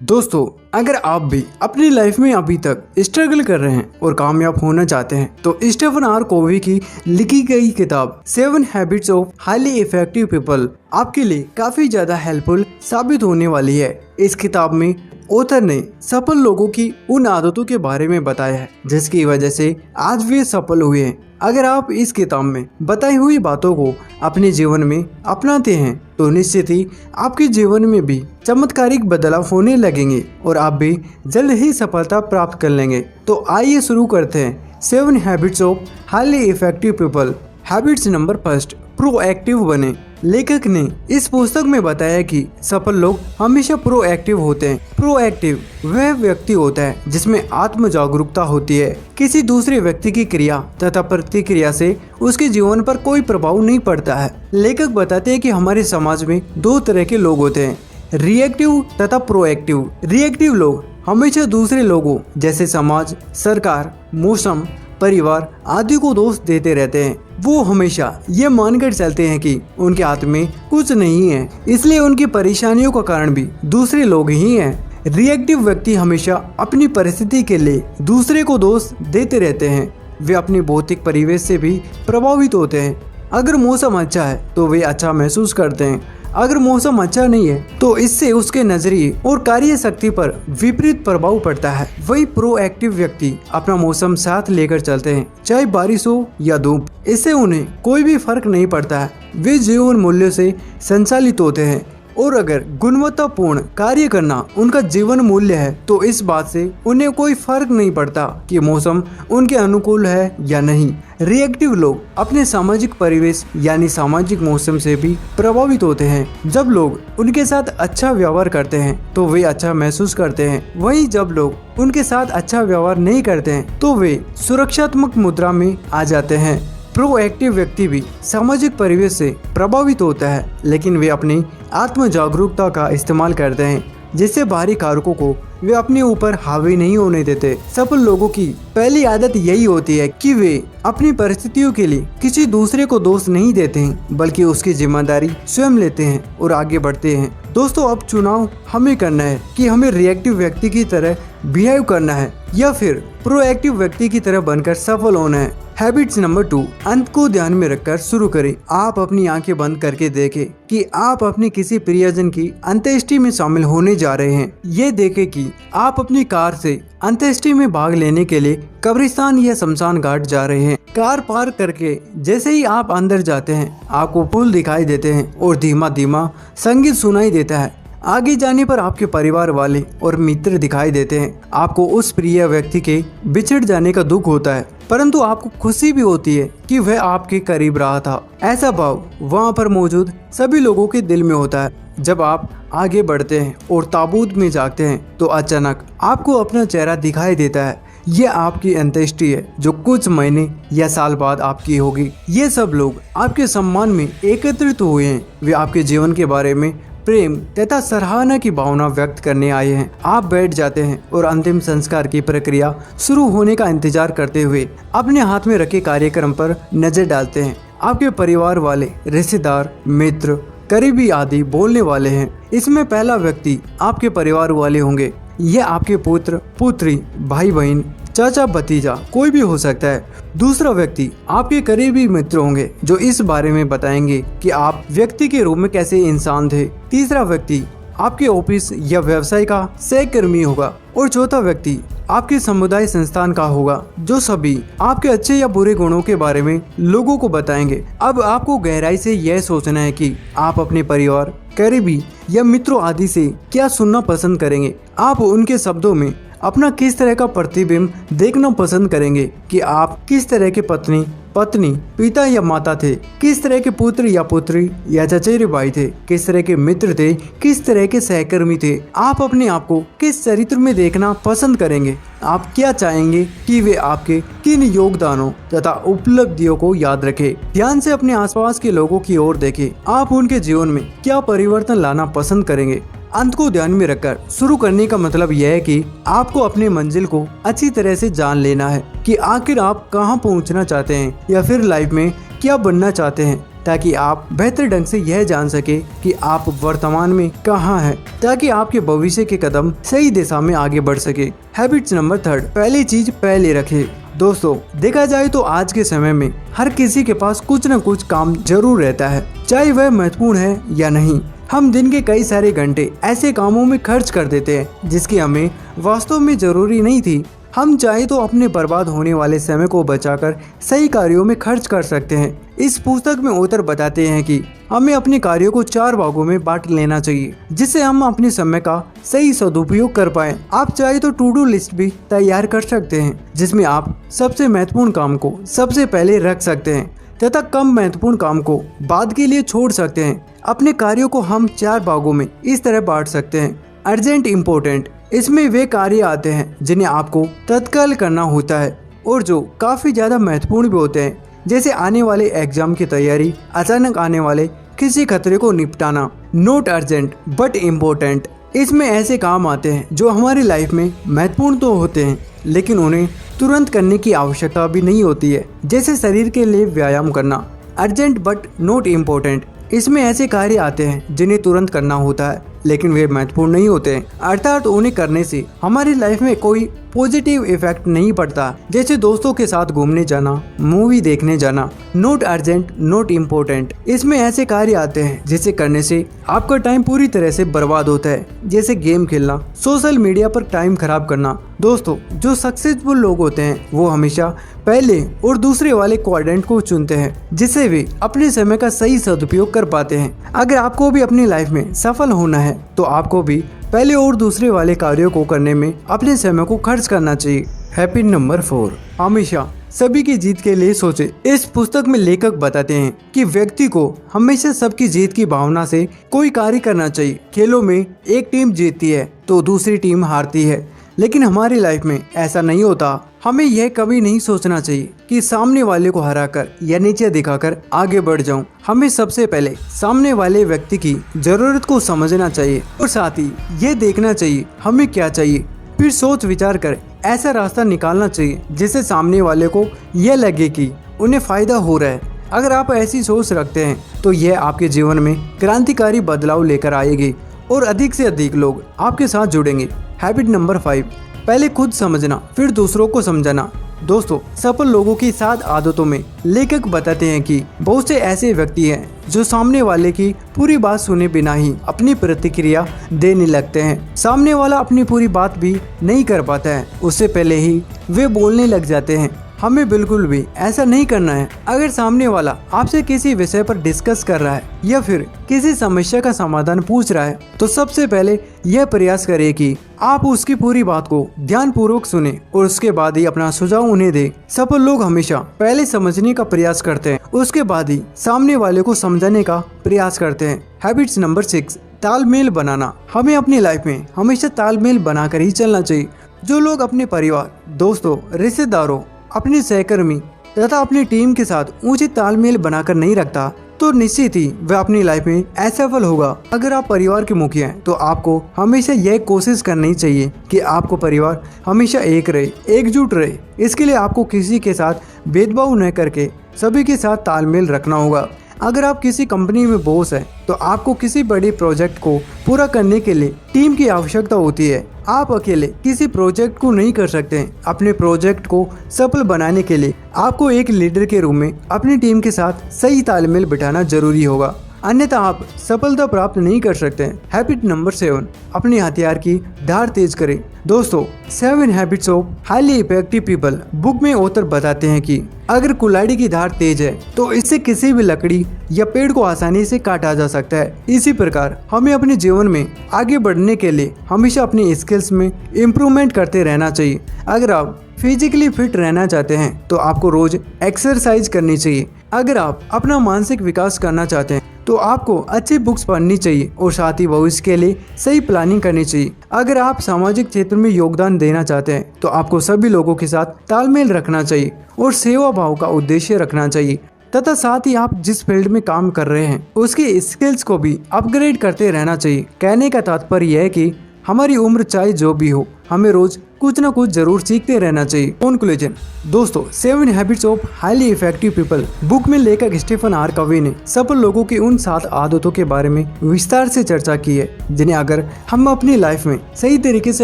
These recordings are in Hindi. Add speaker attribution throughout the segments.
Speaker 1: दोस्तों, अगर आप भी अपनी लाइफ में अभी तक स्ट्रगल कर रहे हैं और कामयाब होना चाहते हैं तो स्टीफन आर कोवी की लिखी गई किताब 7 habits of highly effective people आपके लिए काफी ज्यादा हेल्पफुल साबित होने वाली है। इस किताब में ऑथर ने सफल लोगों की उन आदतों के बारे में बताया है जिसकी वजह से आज वे सफल हुए हैं। अगर आप इस किताब में बताई हुई बातों को अपने जीवन में अपनाते हैं तो निश्चित ही आपके जीवन में भी चमत्कारिक बदलाव होने लगेंगे और आप भी जल्द ही सफलता प्राप्त कर लेंगे। तो आइए शुरू करते हैं 7 habits of highly effective people. Habits number 1, proactive बने। लेखक ने इस पुस्तक में बताया कि सफल लोग हमेशा प्रोएक्टिव होते हैं। प्रोएक्टिव वह व्यक्ति होता है जिसमें आत्म जागरूकता होती है। किसी दूसरे व्यक्ति की क्रिया तथा प्रतिक्रिया से उसके जीवन पर कोई प्रभाव नहीं पड़ता है। लेखक बताते हैं कि हमारे समाज में 2 तरह के लोग होते हैं, रिएक्टिव तथा प्रोएक्टिव। रिएक्टिव लोग हमेशा दूसरे लोगों जैसे समाज, सरकार, मौसम, परिवार आदि को दोष देते रहते हैं। वो हमेशा ये मानकर चलते हैं कि उनके हाथ में कुछ नहीं है, इसलिए उनकी परेशानियों का कारण भी दूसरे लोग ही हैं। रिएक्टिव व्यक्ति हमेशा अपनी परिस्थिति के लिए दूसरे को दोष देते रहते हैं। वे अपनी भौतिक परिवेश से भी प्रभावित होते हैं। अगर मौसम अच्छा है तो वे अच्छा महसूस करते हैं, अगर मौसम अच्छा नहीं है तो इससे उसके नजरिए और कार्य शक्ति पर विपरीत प्रभाव पड़ता है। वही प्रोएक्टिव व्यक्ति अपना मौसम साथ लेकर चलते हैं, चाहे बारिश हो या धूप, इससे उन्हें कोई भी फर्क नहीं पड़ता है। वे जीवन मूल्यों से संचालित होते हैं और अगर गुणवत्तापूर्ण कार्य करना उनका जीवन मूल्य है तो इस बात से उन्हें कोई फर्क नहीं पड़ता कि मौसम उनके अनुकूल है या नहीं। रिएक्टिव लोग अपने सामाजिक परिवेश यानी सामाजिक मौसम से भी प्रभावित होते हैं। जब लोग उनके साथ अच्छा व्यवहार करते हैं तो वे अच्छा महसूस करते हैं, वहीं जब लोग उनके साथ अच्छा व्यवहार नहीं करते हैं तो वे सुरक्षात्मक मुद्रा में आ जाते हैं। प्रोएक्टिव व्यक्ति भी सामाजिक परिवेश से प्रभावित होता है, लेकिन वे अपनी आत्म जागरूकता का इस्तेमाल करते हैं जिससे बाहरी कारकों को वे अपने ऊपर हावी नहीं होने देते। सफल लोगों की पहली आदत यही होती है कि वे अपनी परिस्थितियों के लिए किसी दूसरे को दोष नहीं देते हैं, बल्कि उसकी जिम्मेदारी स्वयं लेते हैं और आगे बढ़ते हैं। दोस्तों, अब चुनाव हमें करना है कि हमें रिएक्टिव व्यक्ति की तरह बिहेव करना है या फिर प्रोएक्टिव व्यक्ति की तरह बनकर सफल होना है। हैबिट्स नंबर 2, अंत को ध्यान में रखकर शुरू करें। आप अपनी आंखें बंद करके देखें कि आप अपने किसी प्रियजन की अंत्येष्टि में शामिल होने जा रहे हैं। ये देखें कि आप अपनी कार से अंत्येष्टि में भाग लेने के लिए कब्रिस्तान या शमशान घाट जा रहे हैं। कार पार्क करके जैसे ही आप अंदर जाते हैं आपको फूल दिखाई देते हैं और धीमा धीमा संगीत सुनाई देता है। आगे जाने पर आपके परिवार वाले और मित्र दिखाई देते हैं। आपको उस प्रिय व्यक्ति के बिछड़ जाने का दुख होता है, परंतु आपको खुशी भी होती है कि वह आपके करीब रहा था। ऐसा भाव वहाँ पर मौजूद सभी लोगों के दिल में होता है। जब आप आगे बढ़ते हैं और ताबूत में जागते हैं तो अचानक आपको अपना चेहरा दिखाई देता है। ये आपकी अंत्येष्टि है जो कुछ महीने या साल बाद आपकी होगी। ये सब लोग आपके सम्मान में एकत्रित हुए हैं। वे आपके जीवन के बारे में प्रेम तथा सराहना की भावना व्यक्त करने आए हैं। आप बैठ जाते हैं और अंतिम संस्कार की प्रक्रिया शुरू होने का इंतजार करते हुए अपने हाथ में रखे कार्यक्रम पर नजर डालते हैं। आपके परिवार वाले, रिश्तेदार, मित्र, करीबी आदि बोलने वाले हैं। इसमें पहला व्यक्ति आपके परिवार वाले होंगे। यह आपके पुत्र, पुत्री, भाई बहन, चाचा, भतीजा कोई भी हो सकता है। दूसरा व्यक्ति आपके करीबी मित्र होंगे जो इस बारे में बताएंगे कि आप व्यक्ति के रूप में कैसे इंसान थे। तीसरा व्यक्ति आपके ऑफिस या व्यवसाय का सहकर्मी होगा और चौथा व्यक्ति आपके समुदाय संस्थान का होगा जो सभी आपके अच्छे या बुरे गुणों के बारे में लोगों को बताएंगे। अब आपको गहराई से यह सोचना है कि आप अपने परिवार, करीबी या मित्रों आदि से क्या सुनना पसंद करेंगे। आप उनके शब्दों में अपना किस तरह का प्रतिबिंब देखना पसंद करेंगे कि आप किस तरह के पत्नी, पिता या माता थे, किस तरह के पुत्र या पुत्री या चचेरे भाई थे, किस तरह के मित्र थे, किस तरह के सहकर्मी थे। आप अपने आप को किस चरित्र में देखना पसंद करेंगे। आप क्या चाहेंगे कि वे आपके किन योगदानों तथा उपलब्धियों को याद रखें। ध्यान से अपने आसपास के लोगों की ओर देखें। आप उनके जीवन में क्या परिवर्तन लाना पसंद करेंगे। अंत को ध्यान में रखकर शुरू करने का मतलब यह है कि आपको अपने मंजिल को अच्छी तरह से जान लेना है कि आखिर आप कहां पहुंचना चाहते हैं या फिर लाइफ में क्या बनना चाहते हैं। ताकि आप बेहतर ढंग से यह जान सके कि आप वर्तमान में कहाँ हैं, ताकि आपके भविष्य के कदम सही दिशा में आगे बढ़ सके। हैबिट्स नंबर 3, पहली चीज पहले रखे। दोस्तों, देखा जाए तो आज के समय में हर किसी के पास कुछ न कुछ काम जरूर रहता है, चाहे वह महत्वपूर्ण है या नहीं। हम दिन के कई सारे घंटे ऐसे कामों में खर्च कर देते हैं जिसकी हमें वास्तव में जरूरी नहीं थी। हम चाहे तो अपने बर्बाद होने वाले समय को बचाकर सही कार्यों में खर्च कर सकते हैं। इस पुस्तक में ऑथर बताते हैं कि हमें अपने कार्यों को 4 भागों में बांट लेना चाहिए, जिससे हम अपने समय का सही सदुपयोग कर पाएं। आप चाहे तो टू डू लिस्ट भी तैयार कर सकते हैं, जिसमें आप सबसे महत्वपूर्ण काम को सबसे पहले रख सकते हैं तथा कम महत्वपूर्ण काम को बाद के लिए छोड़ सकते हैं। अपने कार्यों को हम 4 भागों में इस तरह बांट सकते हैं। अर्जेंट, इम्पोर्टेंट, इसमें वे कार्य आते हैं जिन्हें आपको तत्काल करना होता है और जो काफी ज्यादा महत्वपूर्ण भी होते हैं, जैसे आने वाले एग्जाम की तैयारी, अचानक आने वाले किसी खतरे को निपटाना। नॉट अर्जेंट बट इम्पोर्टेंट, इसमें ऐसे काम आते हैं जो हमारी लाइफ में महत्वपूर्ण तो होते हैं लेकिन उन्हें तुरंत करने की आवश्यकता भी नहीं होती है, जैसे शरीर के लिए व्यायाम करना। अर्जेंट बट नॉट इम्पोर्टेंट, इसमें ऐसे कार्य आते हैं जिन्हें तुरंत करना होता है लेकिन वे महत्वपूर्ण नहीं होते हैं, अर्थात उन्हें करने से हमारी लाइफ में कोई पॉजिटिव इफेक्ट नहीं पड़ता, जैसे दोस्तों के साथ घूमने जाना, मूवी देखने जाना। नॉट अर्जेंट नॉट इम्पोर्टेंट, इसमें ऐसे कार्य आते हैं जिसे करने से आपका टाइम पूरी तरह से बर्बाद होता है, जैसे गेम खेलना, सोशल मीडिया पर टाइम खराब करना। दोस्तों, जो सक्सेसफुल लोग होते हैं वो हमेशा पहले और दूसरे वाले क्वाड्रेंट को चुनते हैं, जिससे वे अपने समय का सही सदुपयोग कर पाते हैं। अगर आपको भी अपनी लाइफ में सफल होना है तो आपको भी पहले और दूसरे वाले कार्यों को करने में अपने समय को खर्च करना चाहिए। हैबिट नंबर 4, हमेशा सभी की जीत के लिए सोचे। इस पुस्तक में लेखक बताते हैं कि व्यक्ति को हमेशा सबकी जीत की भावना से कोई कार्य करना चाहिए। खेलों में एक टीम जीतती है तो दूसरी टीम हारती है, लेकिन हमारी लाइफ में ऐसा नहीं होता। हमें यह कभी नहीं सोचना चाहिए कि सामने वाले को हराकर या नीचे दिखाकर आगे बढ़ जाऊं। हमें सबसे पहले सामने वाले व्यक्ति की जरूरत को समझना चाहिए और साथ ही ये देखना चाहिए हमें क्या चाहिए, फिर सोच विचार कर ऐसा रास्ता निकालना चाहिए जिससे सामने वाले को यह लगे कि उन्हें फायदा हो रहा है। अगर आप ऐसी सोच रखते हैं तो यह आपके जीवन में क्रांतिकारी बदलाव लेकर आएगी और अधिक से अधिक लोग आपके साथ जुड़ेंगे। हैबिट नंबर 5, पहले खुद समझना फिर दूसरों को समझाना। दोस्तों, सफल लोगों की 7 आदतों में लेखक बताते हैं कि बहुत से ऐसे व्यक्ति हैं जो सामने वाले की पूरी बात सुने बिना ही अपनी प्रतिक्रिया देने लगते हैं। सामने वाला अपनी पूरी बात भी नहीं कर पाता है, उससे पहले ही वे बोलने लग जाते हैं। हमें बिल्कुल भी ऐसा नहीं करना है। अगर सामने वाला आपसे किसी विषय पर डिस्कस कर रहा है या फिर किसी समस्या का समाधान पूछ रहा है तो सबसे पहले यह प्रयास करें कि आप उसकी पूरी बात को ध्यानपूर्वक सुने और उसके बाद ही अपना सुझाव उन्हें दें। सफल लोग हमेशा पहले समझने का प्रयास करते हैं, उसके बाद ही सामने वाले को समझाने का प्रयास करते हैं। हैबिट्स नंबर 6, तालमेल बनाना। हमें अपनी लाइफ में हमेशा तालमेल बनाकर ही चलना चाहिए। जो लोग अपने परिवार, दोस्तों, रिश्तेदारों, अपने सहकर्मी तथा अपनी टीम के साथ ऊंचे तालमेल बनाकर नहीं रखता तो निश्चित ही वह अपनी लाइफ में असफल होगा। अगर आप परिवार के मुखिया हैं तो आपको हमेशा यह कोशिश करनी चाहिए कि आपको परिवार हमेशा एक रहे, एकजुट रहे। इसके लिए आपको किसी के साथ भेदभाव न करके सभी के साथ तालमेल रखना होगा। अगर आप किसी कंपनी में बॉस हैं तो आपको किसी बड़े प्रोजेक्ट को पूरा करने के लिए टीम की आवश्यकता होती है। आप अकेले किसी प्रोजेक्ट को नहीं कर सकते हैं। अपने प्रोजेक्ट को सफल बनाने के लिए आपको एक लीडर के रूप में अपनी टीम के साथ सही तालमेल बिठाना जरूरी होगा, अन्यथा आप सफलता प्राप्त नहीं कर सकते हैं। हैबिट नंबर 7, अपने हथियार की धार तेज करें। दोस्तों, 7 habits of highly effective people book में ऑथर बताते हैं कि अगर कुल्हाड़ी की धार तेज है तो इससे किसी भी लकड़ी या पेड़ को आसानी से काटा जा सकता है। इसी प्रकार हमें अपने जीवन में आगे बढ़ने के लिए हमेशा अपनी स्किल्स में इम्प्रूवमेंट करते रहना चाहिए। अगर आप फिजिकली फिट रहना चाहते हैं तो आपको रोज एक्सरसाइज करनी चाहिए। अगर आप अपना मानसिक विकास करना चाहते हैं तो आपको अच्छी बुक्स पढ़नी चाहिए और साथ ही भविष्य के लिए सही प्लानिंग करनी चाहिए। अगर आप सामाजिक क्षेत्र में योगदान देना चाहते हैं तो आपको सभी लोगों के साथ तालमेल रखना चाहिए और सेवा भाव का उद्देश्य रखना चाहिए तथा साथ ही आप जिस फील्ड में काम कर रहे हैं उसकी स्किल्स को भी अपग्रेड करते रहना चाहिए। कहने का तात्पर्य यह है कि हमारी उम्र चाहे जो भी हो, हमें रोज कुछ ना कुछ जरूर सीखते रहना चाहिए। कंक्लूजन दोस्तों, 7 habits of highly effective people book में लेखक स्टीफन आर कवी ने सफल लोगों की उन 7 आदतों के बारे में विस्तार से चर्चा की है, जिन्हें अगर हम अपनी लाइफ में सही तरीके से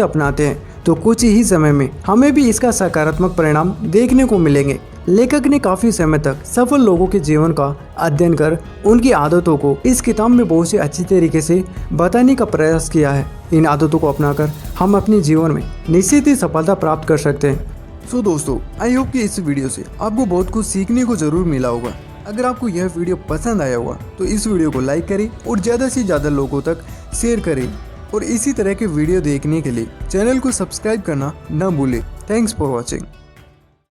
Speaker 1: अपनाते हैं तो कुछ ही समय में हमें भी इसका सकारात्मक परिणाम देखने को मिलेंगे। लेखक ने काफी समय तक सफल लोगों के जीवन का अध्ययन कर उनकी आदतों को इस किताब में बहुत ही अच्छी तरीके से बताने का प्रयास किया है। इन आदतों को अपनाकर हम अपने जीवन में निश्चित ही सफलता प्राप्त कर सकते हैं। सो दोस्तों, आई होप कि इस वीडियो से आपको बहुत कुछ सीखने को जरूर मिला होगा। अगर आपको यह वीडियो पसंद आया होगा तो इस वीडियो को लाइक करें और ज़्यादा से ज़्यादा लोगों तक शेयर करें और इसी तरह के वीडियो देखने के लिए चैनल को सब्सक्राइब करना न भूलें। Thanks for watching.